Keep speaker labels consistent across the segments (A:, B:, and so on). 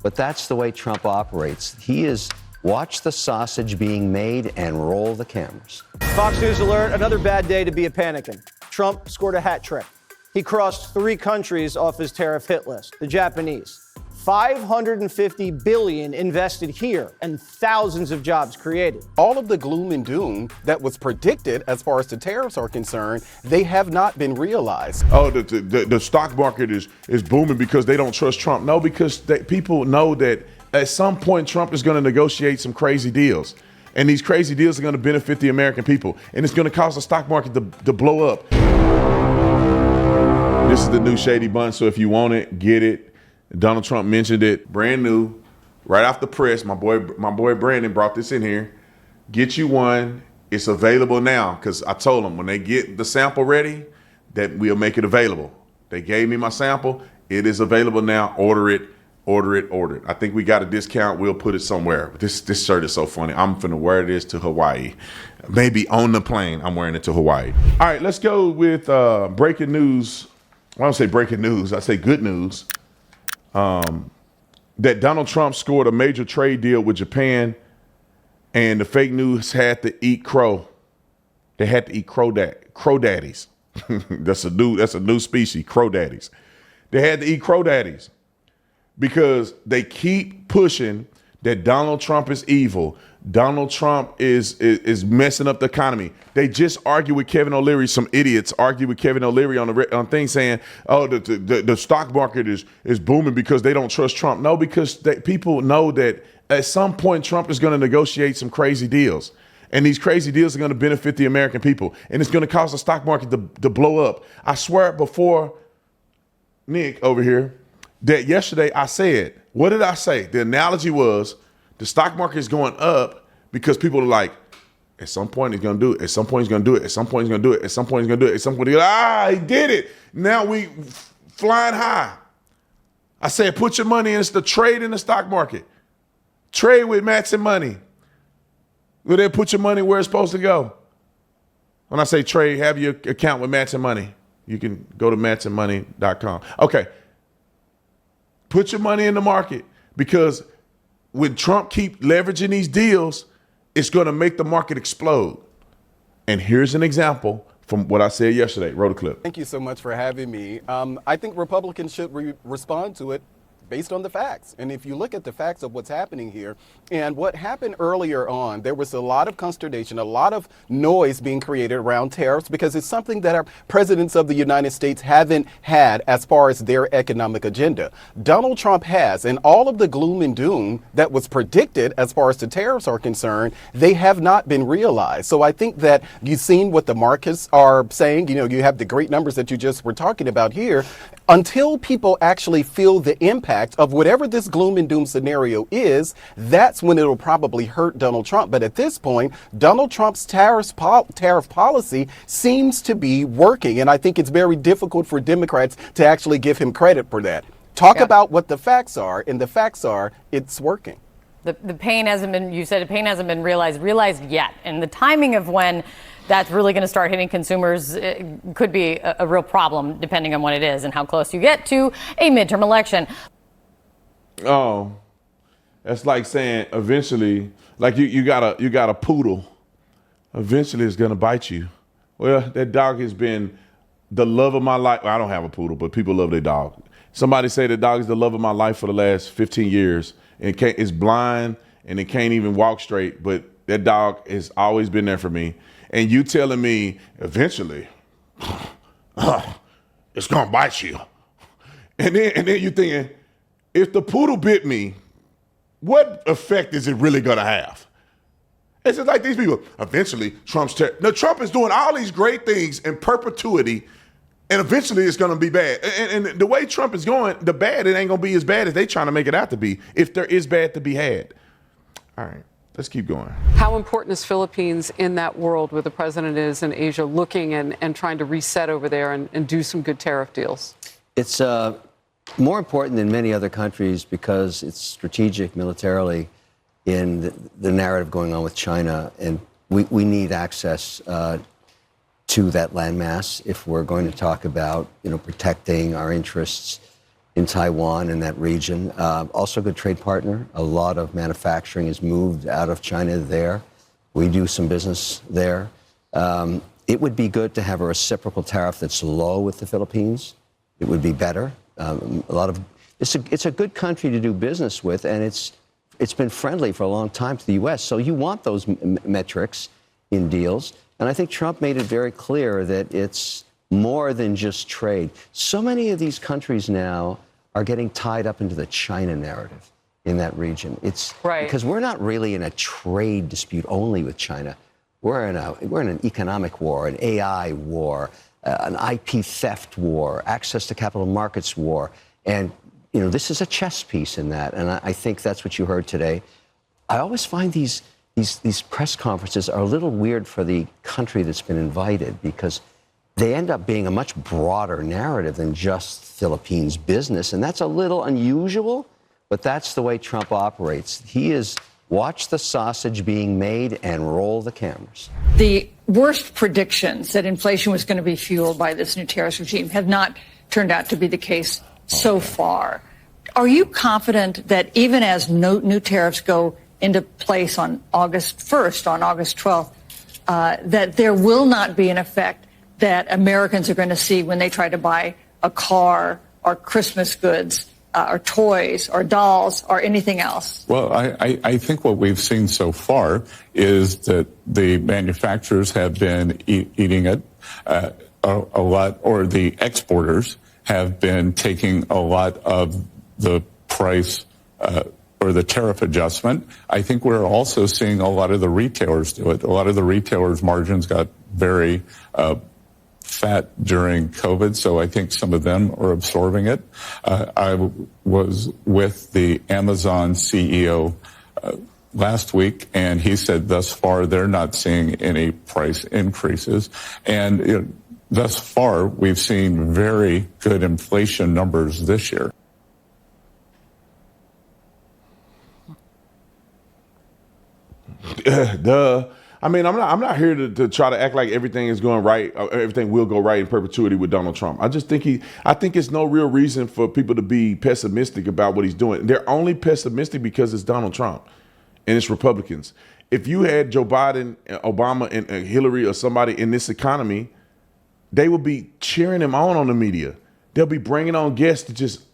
A: but that's the way Trump operates. He is watch the sausage being made and roll the cameras.
B: Fox News alert, another bad day to be a panicking. Trump scored a hat trick. He crossed 3 countries off his tariff hit list. The Japanese. $550 billion invested here and thousands of jobs created.
C: All of the gloom and doom that was predicted as far as the tariffs are concerned, they have not been realized.
D: Oh, the stock market is booming because they don't trust Trump. No, because people know that at some point Trump is going to negotiate some crazy deals. And these crazy deals are going to benefit the American people. And it's going to cause the stock market to blow up. This is the new Shady Bun, so if you want it, get it. Donald Trump mentioned it, brand new, right off the press. My boy Brandon brought this in here. Get you one. It's available now because I told them when they get the sample ready that we'll make it available. They gave me my sample. It is available now. Order it. I think we got a discount. We'll put it somewhere. This shirt is so funny. I'm finna wear this to Hawaii. Maybe on the plane, I'm wearing it to Hawaii. All right, let's go with breaking news. I don't say breaking news. I say good news. That Donald Trump scored a major trade deal with Japan, and the fake news had to eat crow. They had to eat crow daddies. That's a new species, crow daddies. They had to eat crow daddies because they keep pushing that Donald Trump is evil. Donald Trump is messing up the economy. They just argue with Kevin O'Leary. Some idiots argue with Kevin O'Leary on things saying, oh, the stock market is booming because they don't trust Trump. No, because people know that at some point Trump is going to negotiate some crazy deals. And these crazy deals are going to benefit the American people. And it's going to cause the stock market to blow up. I swear before Nick over here that yesterday I said, what did I say? The analogy was, the stock market is going up because people are like, at some point he's going to do it. At some point he's going to do it. At some point he's going to do it. At some point he's going to do it. At some point he did it. Now we flying high. I said, put your money in the trade in the stock market. Trade with matching money. Well, then put your money where it's supposed to go. When I say trade, have your account with matching money. You can go to matchingmoney.com. Okay. Put your money in the market because when Trump keep leveraging these deals, it's going to make the market explode. And here's an example from what I said yesterday. Roll the clip.
C: Thank you so much for having me. I think Republicans should respond to it based on the facts. And if you look at the facts of what's happening here and what happened earlier on, there was a lot of consternation, a lot of noise being created around tariffs because it's something that our presidents of the United States haven't had as far as their economic agenda. Donald Trump has, and all of the gloom and doom that was predicted as far as the tariffs are concerned, they have not been realized. So I think that you've seen what the markets are saying. You know, you have the great numbers that you just were talking about here. Until people actually feel the impact of whatever this gloom and doom scenario is, that's when it'll probably hurt Donald Trump. But at this point, Donald Trump's tariff policy seems to be working. And I think it's very difficult for Democrats to actually give him credit for that. Talk about what the facts are, and the facts are it's working.
E: The pain hasn't been, you said the pain hasn't been realized yet. And the timing of when that's really going to start hitting consumers could be a real problem depending on when it is and how close you get to a midterm election.
D: Oh, that's like saying eventually, like you got a poodle. Eventually it's going to bite you. Well, that dog has been the love of my life. Well, I don't have a poodle, but people love their dog. Somebody say the dog is the love of my life for the last 15 years. And it's blind and it can't even walk straight, but that dog has always been there for me. And you telling me eventually it's gonna bite you. And then you thinking, if the poodle bit me, what effect is it really gonna have? It's just like these people. Eventually, Trump is doing all these great things in perpetuity, and eventually it's gonna be bad. And the way Trump is going, it ain't gonna be as bad as they trying to make it out to be, if there is bad to be had. All right. Let's keep going.
F: How important is Philippines in that world where the president is in Asia looking and trying to reset over there and do some good tariff deals? It's
A: more important than many other countries because it's strategic militarily in the narrative going on with China. And we need access to that landmass if we're going to talk about, protecting our interests in Taiwan and that region. Also a good trade partner. A lot of manufacturing is moved out of China there. We do some business there. It would be good to have a reciprocal tariff that's low with the Philippines. It would be better. It's a good country to do business with, and it's been friendly for a long time to the U.S. So you want those metrics in deals. And I think Trump made it very clear that it's more than just trade. So many of these countries now are getting tied up into the China narrative in that region. It's
F: right.
A: Because we're not really in a trade dispute only with China. We're in an economic war, an AI war, an IP theft war, access to capital markets war. And, you know, this is a chess piece in that. And I think that's what you heard today. I always find these press conferences are a little weird for the country that's been invited, because they end up being a much broader narrative than just Philippines business. And that's a little unusual, but that's the way Trump operates. He is watch the sausage being made and roll the cameras.
G: The worst predictions that inflation was going to be fueled by this new tariffs regime have not turned out to be the case so far. Are you confident that even as new tariffs go into place on August 1st, on August 12th, that there will not be an effect that Americans are going to see when they try to buy a car or Christmas goods or toys or dolls or anything else?
H: Well, I think what we've seen so far is that the manufacturers have been eating it a lot, or the exporters have been taking a lot of the price or the tariff adjustment. I think we're also seeing a lot of the retailers do it. A lot of the retailers' margins got very fat during COVID, so I think some of them are absorbing it. I was with the Amazon CEO last week, and he said thus far they're not seeing any price increases. And thus far, we've seen very good inflation numbers this year.
D: Duh. I mean, I'm not here to try to act like everything is going right, or everything will go right in perpetuity with Donald Trump. I think it's no real reason for people to be pessimistic about what he's doing. They're only pessimistic because it's Donald Trump and it's Republicans. If you had Joe Biden, Obama, and Hillary or somebody in this economy, they would be cheering him on the media. They'll be bringing on guests to just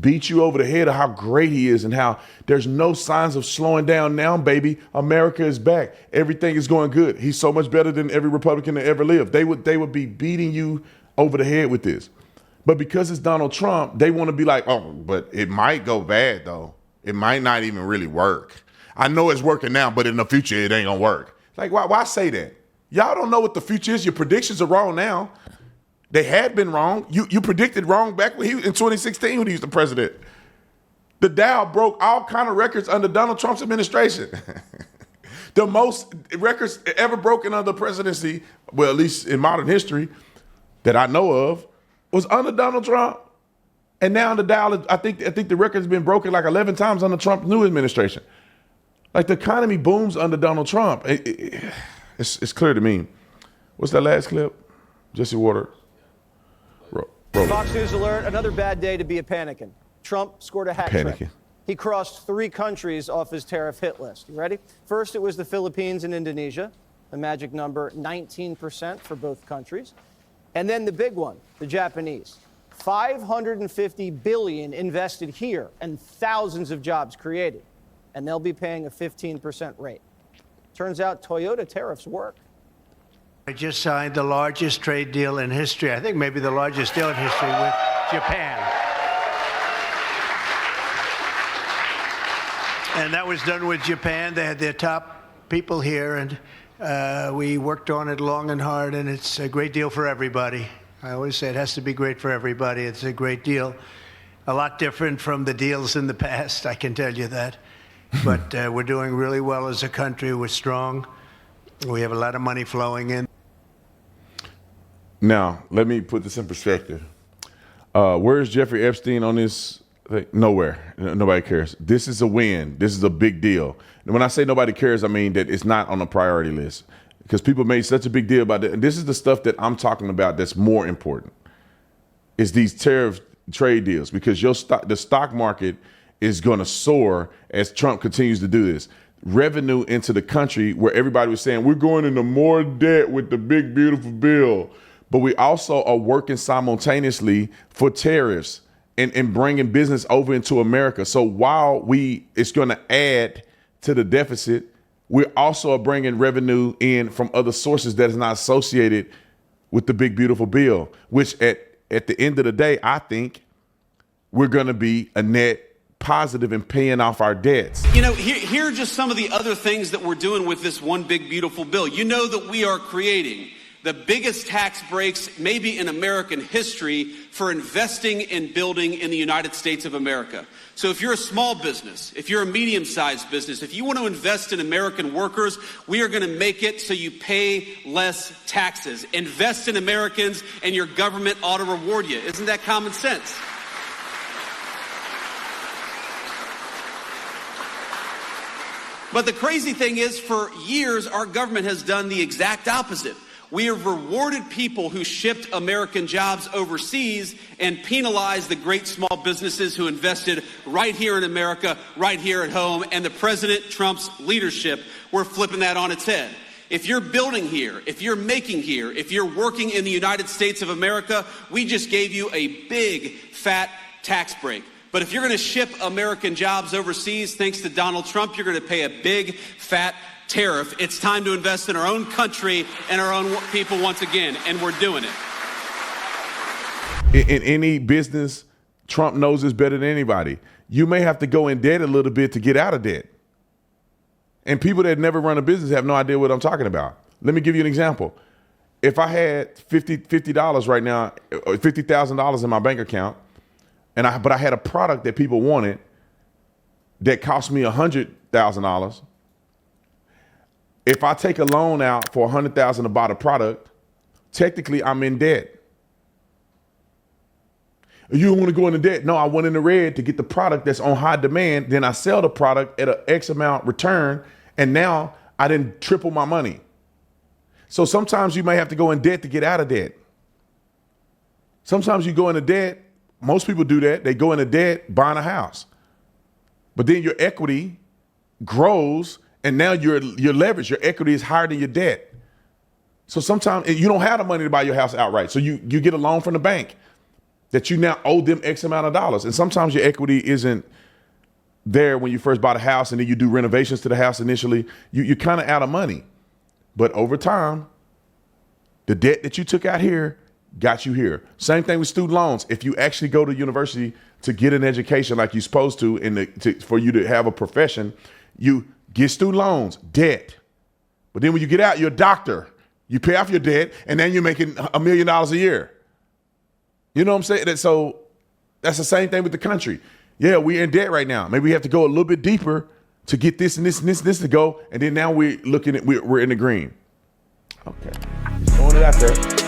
D: beat you over the head of how great he is and how there's no signs of slowing down now, baby. America is back. Everything is going good. He's so much better than every Republican that ever lived. They would be beating you over the head with this. But because it's Donald Trump, they want to be like, oh, but it might go bad, though. It might not even really work. I know it's working now, but in the future, it ain't going to work. Like, why say that? Y'all don't know what the future is. Your predictions are wrong now. They had been wrong. You predicted wrong back when in 2016 when he was the president. The Dow broke all kind of records under Donald Trump's administration. The most records ever broken under the presidency, well, at least in modern history that I know of, was under Donald Trump. And now the Dow, I think the record's been broken like 11 times under Trump's new administration. Like, the economy booms under Donald Trump. It's clear to me. What's that last clip? Jesse Water.
B: Fox News alert, another bad day to be a panicking. Trump scored a hat trick. He crossed 3 countries off his tariff hit list. You ready? First, it was the Philippines and Indonesia, the magic number 19% for both countries. And then the big one, the Japanese. $550 billion invested here and thousands of jobs created. And they'll be paying a 15% rate. Turns out Toyota tariffs work.
I: I just signed the largest trade deal in history. I think maybe the largest deal in history with Japan. And that was done with Japan. They had their top people here, and we worked on it long and hard, and it's a great deal for everybody. I always say it has to be great for everybody. It's a great deal. A lot different from the deals in the past, I can tell you that. But we're doing really well as a country. We're strong. We have a lot of money flowing in.
D: Now, let me put this in perspective. Where is Jeffrey Epstein on this thing? Nowhere. Nobody cares. This is a win. This is a big deal. And when I say nobody cares, I mean that it's not on the priority list, because people made such a big deal about it. And this is the stuff that I'm talking about that's more important. Is these tariff trade deals because the stock market is going to soar as Trump continues to do this. Revenue into the country where everybody was saying we're going into more debt with the big beautiful bill, but we also are working simultaneously for tariffs and bringing business over into America. So while it's going to add to the deficit, we also are bringing revenue in from other sources that is not associated with the big beautiful bill, which at the end of the day, I think we're going to be a net positive in paying off our debts.
J: You know, here are just some of the other things that we're doing with this one big beautiful bill. You know that we are creating the biggest tax breaks maybe in American history for investing and building in the United States of America. So if you're a small business, if you're a medium-sized business, if you want to invest in American workers, we are going to make it so you pay less taxes. Invest in Americans and your government ought to reward you. Isn't that common sense? But the crazy thing is, for years, our government has done the exact opposite. We have rewarded people who shipped American jobs overseas and penalized the great small businesses who invested right here in America, right here at home. And the President Trump's leadership, we're flipping that on its head. If you're building here, if you're making here, if you're working in the United States of America, we just gave you a big, fat tax break. But if you're going to ship American jobs overseas, thanks to Donald Trump, you're going to pay a big, fat tariff. It's time to invest in our own country and our own people once again, and we're doing it.
D: In any business, Trump knows this better than anybody. You may have to go in debt a little bit to get out of debt. And people that never run a business have no idea what I'm talking about. Let me give you an example. If I had $50 right now, $50,000 in my bank account, but I had a product that people wanted that cost me $100,000. If I take a loan out for $100,000 to buy the product, technically I'm in debt. You don't want to go into debt. No, I went in the red to get the product that's on high demand. Then I sell the product at an X amount return, and now I didn't triple my money. So sometimes you may have to go in debt to get out of debt. Sometimes you go into debt. Most people do that. They go into debt buying a house. But then your equity grows, and now your leverage, your equity is higher than your debt. So sometimes you don't have the money to buy your house outright. So you get a loan from the bank that you now owe them X amount of dollars. And sometimes your equity isn't there when you first bought a house, and then you do renovations to the house initially. You're kind of out of money. But over time, the debt that you took out here got you here. Same thing with student loans. If you actually go to university to get an education like you're supposed to, for you to have a profession, you get student loans, debt. But then when you get out, you're a doctor. You pay off your debt, and then you're making $1 million a year. You know what I'm saying? So that's the same thing with the country. Yeah, we're in debt right now. Maybe we have to go a little bit deeper to get this and this and this and this to go, and then now we're in the green. Okay, just throwing it out there.